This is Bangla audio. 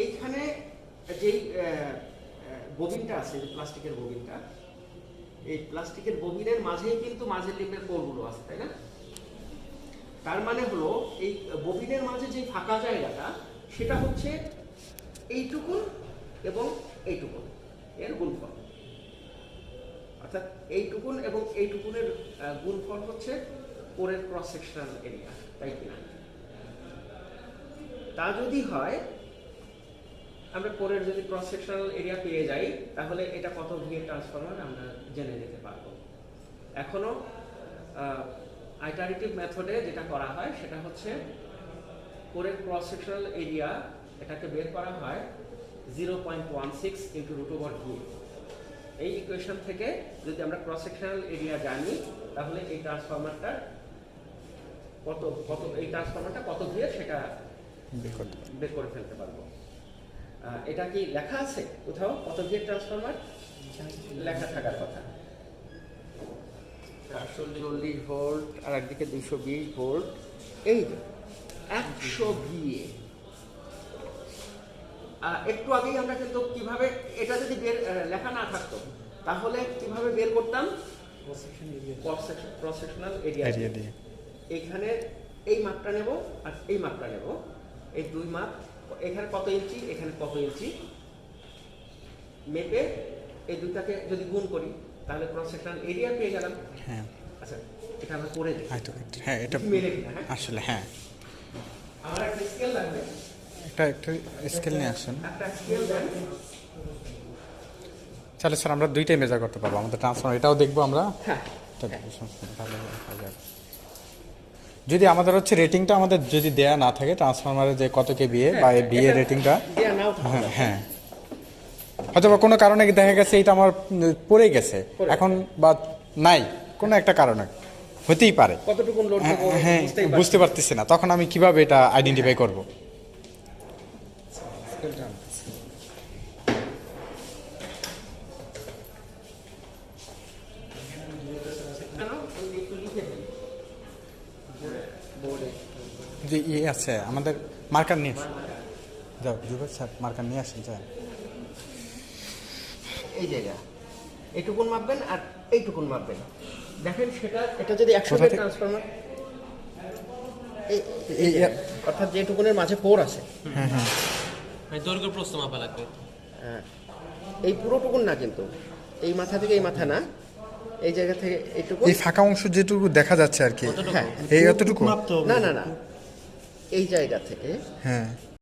এইখানে যেই ববিনটা আছে, যে প্লাস্টিকের ববিনটা, এই প্লাস্টিকের ববিনের মাঝেই কিন্তু মাঝের লিম্বের কোরগুলো আছে, তাই না? তার মানে হলো এই ববিনের মাঝে যে ফাঁকা জায়গাটা, সেটা হচ্ছে এইটুকুন এবং এইটুকুন এর গুণফল। অর্থাৎ এইটুকুন এবং এইটুকুনের গুণফল হচ্ছে কোরের ক্রস সেকশনাল এরিয়া, তাই কিনা? তা যদি হয়, আমরা কোরের যদি ক্রস সেকশনাল এরিয়া পেয়ে যাই, তাহলে এটা কত ভিএ ট্রান্সফরমার আমরা জেনে নিতে পারবো। এখনো আইটারেটিভ মেথডে যেটা করা হয় সেটা হচ্ছে কোরের ক্রস সেকশনাল এরিয়া, এটাকে বের করা হয় 0.16 ইন্টু রুট ওভার ভি। এই ইকুয়েশন থেকে যদি আমরা ক্রস সেকশনাল এরিয়া জানি, তাহলে এই ট্রান্সফরমারটা কত ভিএ সেটা বের করে ফেলতে পারবো। এটা কি লেখা আছে কোথাও কত ভিএ ট্রান্সফরমার? লেখা থাকার কথা। 440 ভোল্ট আর একদিকে 220 ভোল্ট, এই 100 ভিএ। একটু আগেই আমরা কিন্তু কিভাবে, এটা যদি লেখা না থাকতো তাহলে কিভাবে বের করতাম? ক্রস সেকশনাল এরিয়া দিয়ে। এইখানে এই মাপটা নেব আর এই মাপটা নেব, এই দুই মাপ, এখানে কত ইঞ্চি এখানে কত ইঞ্চি মেপে এই দুইটাকে যদি গুণ করি তাহলে ক্রস সেকশনাল এরিয়া পেয়ে গেলাম। হ্যাঁ, আচ্ছা, এটা আমরা করে দিই। হ্যাঁ, এটা মেলে কিনা? হ্যাঁ, আসলে হ্যাঁ, আমার একটা স্কেল লাগবে। একটা স্কেল নিয়ে আসেন। একটা স্কেল দেন। তাহলে স্যার আমরা দুইটাই মেজার করতে পারবো, আমাদের ট্রান্সফরমার এটাও দেখবো আমরা। হ্যাঁ, যদি আমাদের হচ্ছে রেটিংটা আমাদের যদি দেয়া না থাকে ট্রান্সফরমারের যে কত কেভিএ বা বিএ রেটিংটা, হ্যাঁ হ্যাঁ, হয়তো বা কোনো কারণে দেখা গেছে এটা আমার পড়ে গেছে এখন বা নাই, কোনো একটা কারণে হতেই পারে, কতটুকু লোড দেব হ্যাঁ বুঝতে পারতেছি না, তখন আমি কিভাবে এটা আইডেন্টিফাই করব? যে ইয়ে আছে আমাদের মার্কার নিয়ে আসেন, যাও জুবের স্যার মার্কার নিয়ে আসেন। স্যার এই জায়গা এইটুকুন মাপবেন আর এইটুকুন মাপবেন, দেখেন সেটা, এটা যদি 100 ভোল্ট ট্রান্সফরমার, এই অর্থাৎ যেটুকুনের মাঝে পোর আছে, হ্যাঁ হ্যাঁ, দৈর্ঘ্য প্রস্থ মাপা লাগবে। এই পুরোটুকুন না, কিন্তু এই মাথা থেকে এই মাথা না, এই জায়গা থেকে এইটুকু, এই ফাঁকা অংশ যেটুকু দেখা যাচ্ছে আর কি, হ্যাঁ, এই এতটুকু না না না, এই জায়গা থেকে হ্যাঁ